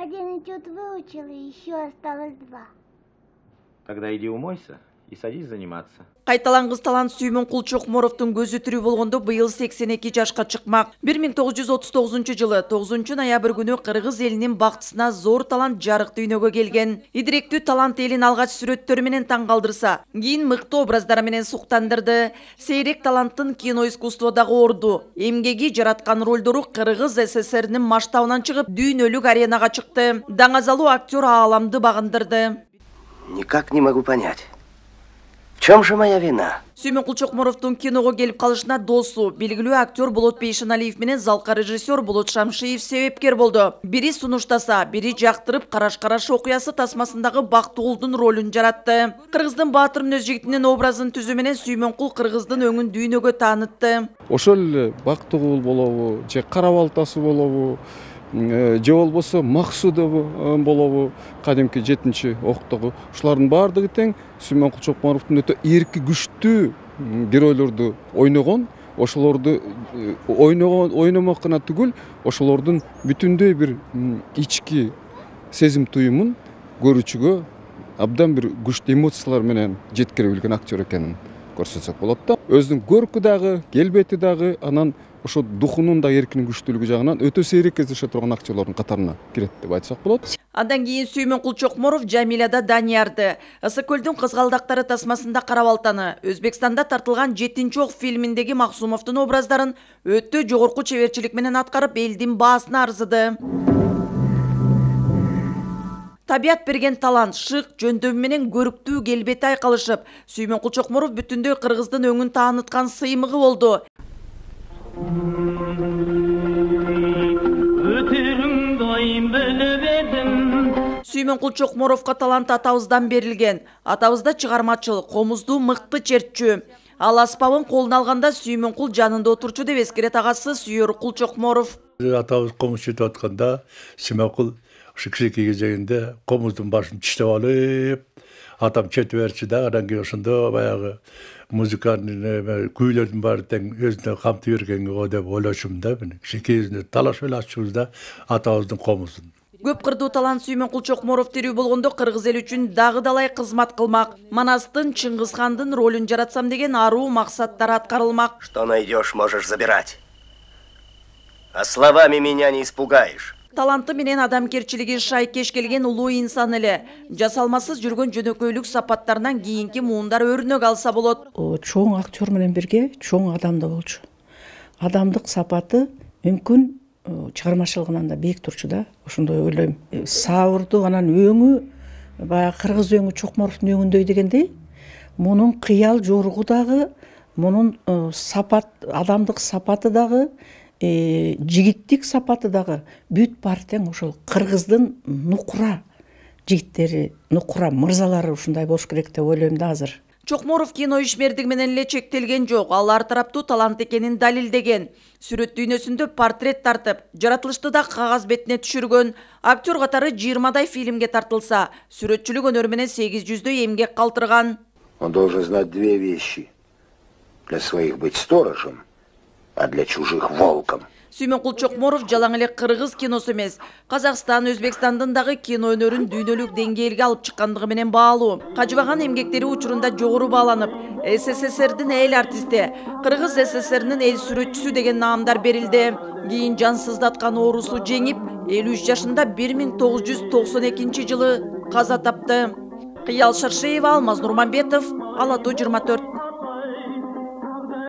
Один этюд выучил, и еще осталось 2. Тогда иди умойся и садись заниматься. Кайталангыз талант Сүймөнкул Чокморовдун көзү тирүү болгондо быйыл 82 жашка чыкмак. 1939 жылы 9 ноябрь күнү Кыргыз элинин бактысына зор талант жарык дүйнөгө келген. Идиректүү талант элин алгач сүрөттөрү менен таң калтырса, кийин мыкты образдары менен суктандырды. Сейрек таланттын кино искусстводагы орду, эмгеги жараткан ролдору Кыргыз СССРнин масштабынан чыгып, дүйнөлүк аренага чыкты. Даңазалуу актер ааламды багындырды. Никак не могу понять. В чем же моя вина? Сүймөнкул Чокморовдун киного келип калышына досу, белгилүү актер Болот Бейшеналиев менен залка режиссер Болот Шамшиев себепкер болду. Бири сунуштаса, бири жактырып караш-караш окуясы тасмасындагы Бактыгулдун ролун жаратты. Кыргыздын Баатырмын өз жигитинин образын түзүү менен Сүймөнкул Кыргыздын өңүн дүйнөгө таанытты. Ошол эле Бактыгул болобу, же Кара Балтасы болобу, же болбосо Максудов болобу, кадимки 7-октогу. Ушулардын баардыгы тең Сүймөнкул Чокморовдун өтө эрки күчтүү геройлорду ойногон, ошолорду ойномок гана түгүл, ошолордун бүтүндөй бир ички сезим туюмун көрүүчүгө абдан бир күчтүү эмоциялар менен жеткире билген актер экенин көрсөтсөк болот да. Өзүнүн көркү дагы, келбети дагы, анан ошо духунун да эркинин күчтүүлүгү жагынан өтө сейрек кездеше турган актерлордун катарына кирет деп айтсак болот. Андан кийин Сүймөнкул Чокморов Жамиляда Даниярды, Ысыкөлдүн кызгалдактары тасмасында Кара Балтаны, Өзбекстанда тартылган 7-ок фильминдеги Максумовдун образдарын өтө жогорку чеберчилик менен аткарып, элдин баасына арзыды. Табият берген талант, шык, жөндөмү менен көрүктүү келбети айкалышып, Сүймөнкул Чокморов бүтүндөй Кыргыздын өңүн тааныткан сыймыгы болду. Сүймөнкул Чокморовго талант атабыздан берилген. Атабызда чыгармачыл, комуздуу мыкты чертчү. Ал аспабын колуна алганда Сүймөнкул жанында отурчу деп эскерет агасы Сүйөркул Чокморов. Атабыз комуз чертип атканда Сүймөнкул ушу кичинекей кезегинде комуздун башын тиштеп алып, атам чертип берчү да, анан кийин ошондо баягы музыканын күүлөрдүн баары тең өзүнө камтып бергенге го деп ойлочумун да. Кичинекей кезинде талашып эле аччубуз да атабыздын комузун. Көп кырдуу талант Сүймөнкул Чокморов тирүү болгондо Кыргыз эл үчүн дагы далай кызмат кылмак. Манастын, Чыңгызхандын ролун жаратсам деген аруу максаттар аткарылмак. Что найдешь, можешь забирать. А словами меня не испугаешь. Таланты менен адамкерчилиги шайкеш келген улуу инсан эле. Жасалмасыз жүргөн жөнөкөйлүк сапаттарынан кийинки муундар өрнөк алса болот. Чоң актер менен бирге чоң адам да болчу. Адамдык сапаты мүмкүн чыгармачылыгынан да бийик турчу да. Ошондой ойлойм. Сабырдуу анан өңү баягы кыргыз өңү Чокморовдун өңүндөй дегендей, мунун кыял жоругу дагы, мунун сапат, адамдык сапаты дагы, жигиттик сапаты дагы бүт бар тең ошол кыргыздын нукура жигиттери, нукура мырзалары ушундай болуш керек деп ойлойм да азыр. Чокморов кино ишмердиги менен эле чектелген жок, ал ар тараптуу талант экенин далилдеген. Сүрөт дүйнөсүндө портрет тартып, жаратылышты да кагаз бетине түшүргөн. Актер катары 20дай фильмге тартылса, сүрөтчүлүк өнөрү менен 800дөй эмгек калтырган. Он должен знать две вещи. Для своих быть сторожем, а для чужих волком. Сүймөнкул Чокморов жалаң эле кыргыз киносу эмес, Казакстан, Өзбекстандын дагы кино өнөрүн дүйнөлүк деңгээлге алып чыккандыгы менен баалуу. Кажыбаган эмгектери учурунда жогору бааланып, СССРдин эл артисти, Кыргыз СССРнин эл сүрөтчүсү деген наамдар берилди. Кийин жансыздаткан оорусу жеңип, 53 жашында 1992 жылы каза тапты. Кыял Шаршеева, Алмаз Нурманбетов, Ала Тоо 24.